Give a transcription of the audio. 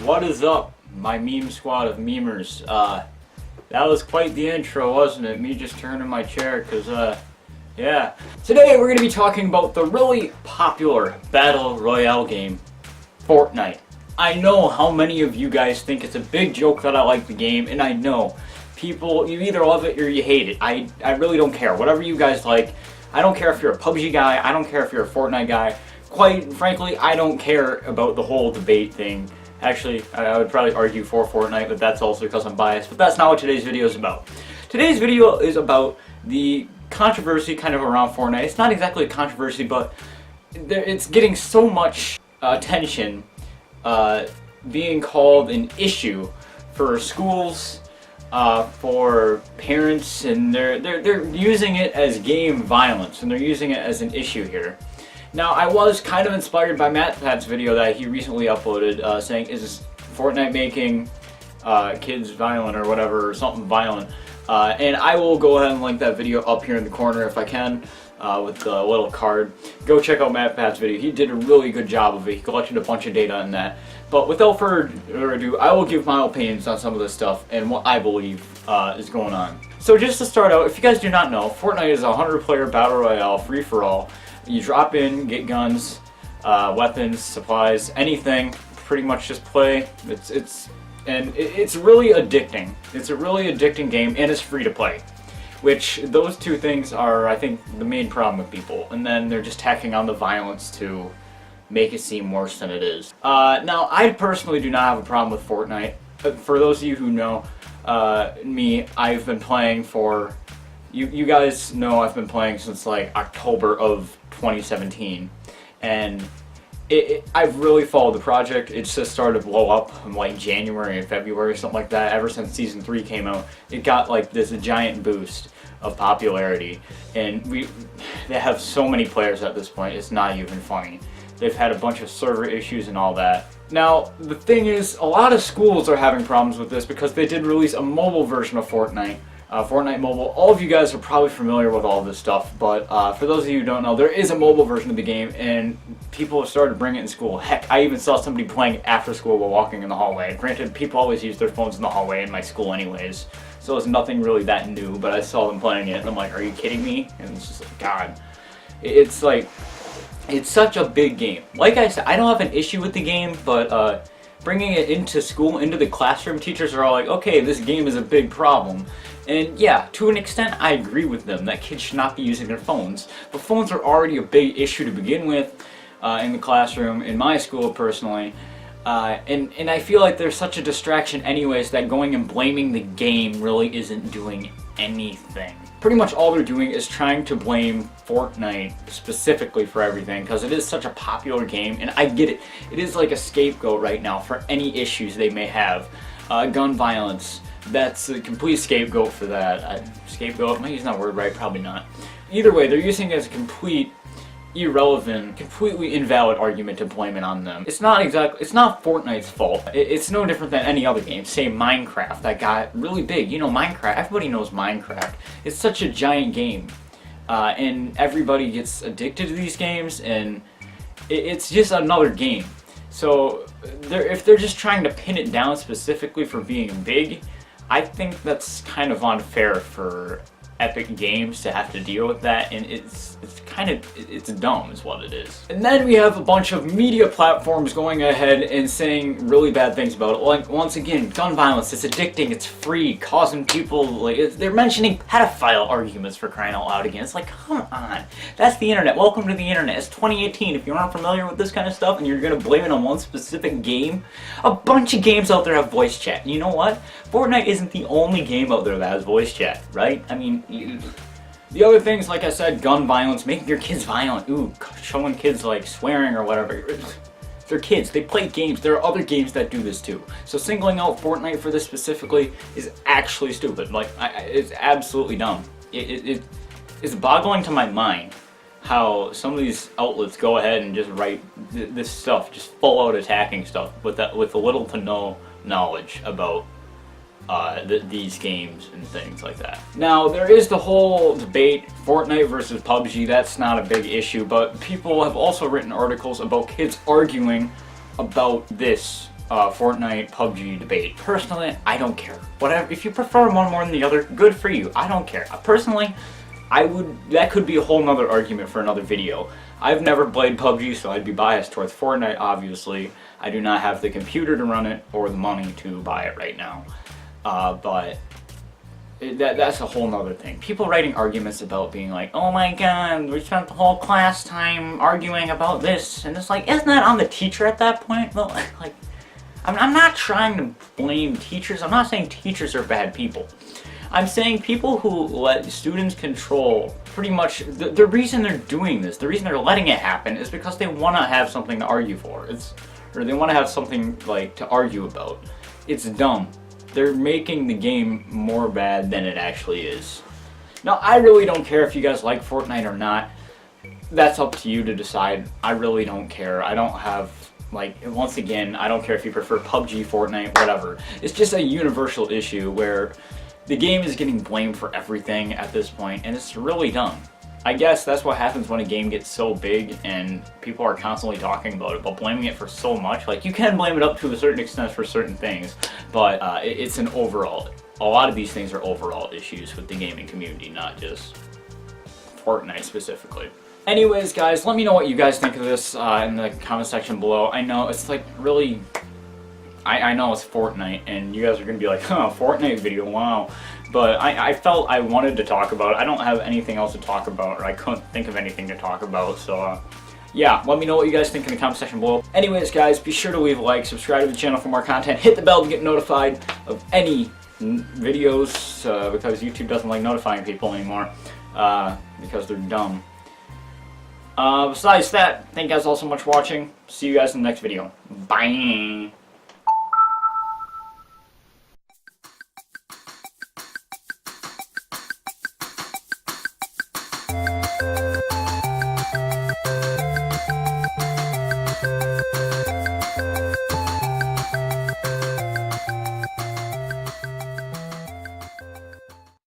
What is up, my meme squad of memers? That was quite the intro, wasn't it? Me just turning my chair, cause yeah. Today we're gonna be talking about the really popular Battle Royale game, Fortnite. I know how many of you guys think it's a big joke that I like the game, and I know people, you either love it or you hate it. I really don't care. Whatever you guys like, I don't care if you're a PUBG guy, I don't care if you're a Fortnite guy. Quite frankly, I don't care about the whole debate thing. Actually, I would probably argue for Fortnite, but that's also because I'm biased. But that's not what today's video is about. Today's video is about the controversy kind of around Fortnite. It's not exactly a controversy, but it's getting so much attention, being called an issue for schools, for parents, and they're using it as game violence, and they're using it as an issue here. Now, I was kind of inspired by MatPat's video that he recently uploaded, saying, is Fortnite making kids violent or whatever, or something violent? And I will go ahead and link that video up here in the corner if I can, with the little card. Go check out MatPat's video. He did a really good job of it. He collected a bunch of data on that. But without further ado, I will give my opinions on some of this stuff and what I believe is going on. So just to start out, if you guys do not know, Fortnite is a 100-player battle royale, free-for-all. You drop in, get guns, weapons, supplies, anything. Pretty much just play. It's really addicting. It's a really addicting game, and it's free to play. Which those two things are, I think, the main problem with people. And then they're just tacking on the violence to make it seem worse than it is. Now, I personally do not have a problem with Fortnite. For those of you who know me, I've been playing for. You guys know I've been playing since like October of 2017, and I've really followed the project. It's just started to blow up in like January and February, something like that. Ever since Season 3 came out, it got like this giant boost of popularity, and they have so many players at this point, it's not even funny. They've had a bunch of server issues and all that. Now, the thing is, a lot of schools are having problems with this because they did release a mobile version of Fortnite. Fortnite Mobile. All of you guys are probably familiar with all this stuff, but for those of you who don't know, there is a mobile version of the game, and people have started to bring it in school. Heck, I even saw somebody playing after school while walking in the hallway. Granted, people always use their phones in the hallway in my school anyways, so it's nothing really that new, but I saw them playing it, and I'm like, are you kidding me? And it's just like, God. It's like, it's such a big game. Like I said, I don't have an issue with the game, but bringing it into school, into the classroom, teachers are all like, okay, this game is a big problem. And yeah, to an extent, I agree with them that kids should not be using their phones. But phones are already a big issue to begin with in the classroom, in my school personally. And I feel like there's such a distraction anyways that going and blaming the game really isn't doing anything. Pretty much all they're doing is trying to blame Fortnite specifically for everything, because it is such a popular game, and I get it. It is like a scapegoat right now for any issues they may have. Gun violence. That's a complete scapegoat for that. Scapegoat? Am I using that word right? Probably not. Either way, they're using it as a complete irrelevant, completely invalid argument to blame it on them. It's not Fortnite's fault. It's no different than any other game. Say Minecraft, that got really big. You know, Minecraft, everybody knows Minecraft. It's such a giant game. And everybody gets addicted to these games, and it's just another game. So, if they're just trying to pin it down specifically for being big, I think that's kind of unfair for Epic Games to have to deal with that, and it's dumb is what it is. And then we have a bunch of media platforms going ahead and saying really bad things about it. Like, once again, gun violence, it's addicting, it's free, causing people, like, they're mentioning pedophile arguments for crying out loud again. It's like, come on. That's the internet. Welcome to the internet. It's 2018. If you aren't familiar with this kind of stuff and you're gonna blame it on one specific game, a bunch of games out there have voice chat. And you know what? Fortnite isn't the only game out there that has voice chat, right? I mean, the other things, like I said, gun violence, making your kids violent, showing kids like swearing or whatever. They're kids, they play games, there are other games that do this too. So singling out Fortnite for this specifically is actually stupid. Like, it's absolutely dumb. It's boggling to my mind how some of these outlets go ahead and just write this stuff, just full out attacking stuff with little to no knowledge about these games and things like that. Now, there is the whole debate, Fortnite versus PUBG, that's not a big issue, but people have also written articles about kids arguing about this Fortnite PUBG debate. Personally, I don't care. Whatever, if you prefer one more than the other, good for you. I don't care. Personally, that could be a whole nother argument for another video. I've never played PUBG, so I'd be biased towards Fortnite, obviously. I do not have the computer to run it or the money to buy it right now. But that's a whole nother thing. People writing arguments about being like, oh my god, we spent the whole class time arguing about this, and it's like, isn't that on the teacher at that point? Well, like, I'm not trying to blame teachers. I'm not saying teachers are bad people. I'm saying people who let students control pretty much, the reason they're doing this, the reason they're letting it happen is because they want to have something to argue for. Or they want to have something like to argue about. It's dumb. They're making the game more bad than it actually is. Now, I really don't care if you guys like Fortnite or not. That's up to you to decide. I really don't care. I don't have, like, once again, I don't care if you prefer PUBG, Fortnite, whatever. It's just a universal issue where the game is getting blamed for everything at this point, and it's really dumb. I guess that's what happens when a game gets so big and people are constantly talking about it, but blaming it for so much. Like, you can blame it up to a certain extent for certain things, but it's an overall, a lot of these things are overall issues with the gaming community, not just Fortnite specifically. Anyways, guys, let me know what you guys think of this in the comment section below. I know it's like really, I know it's Fortnite, and you guys are going to be like, huh, Fortnite video, wow. But I felt I wanted to talk about it. I don't have anything else to talk about, or I couldn't think of anything to talk about, so yeah, let me know what you guys think in the comment section below. Anyways, guys, be sure to leave a like, subscribe to the channel for more content, hit the bell to get notified of any videos, because YouTube doesn't like notifying people anymore, because they're dumb. Besides that, thank you guys all so much for watching. See you guys in the next video. Bye!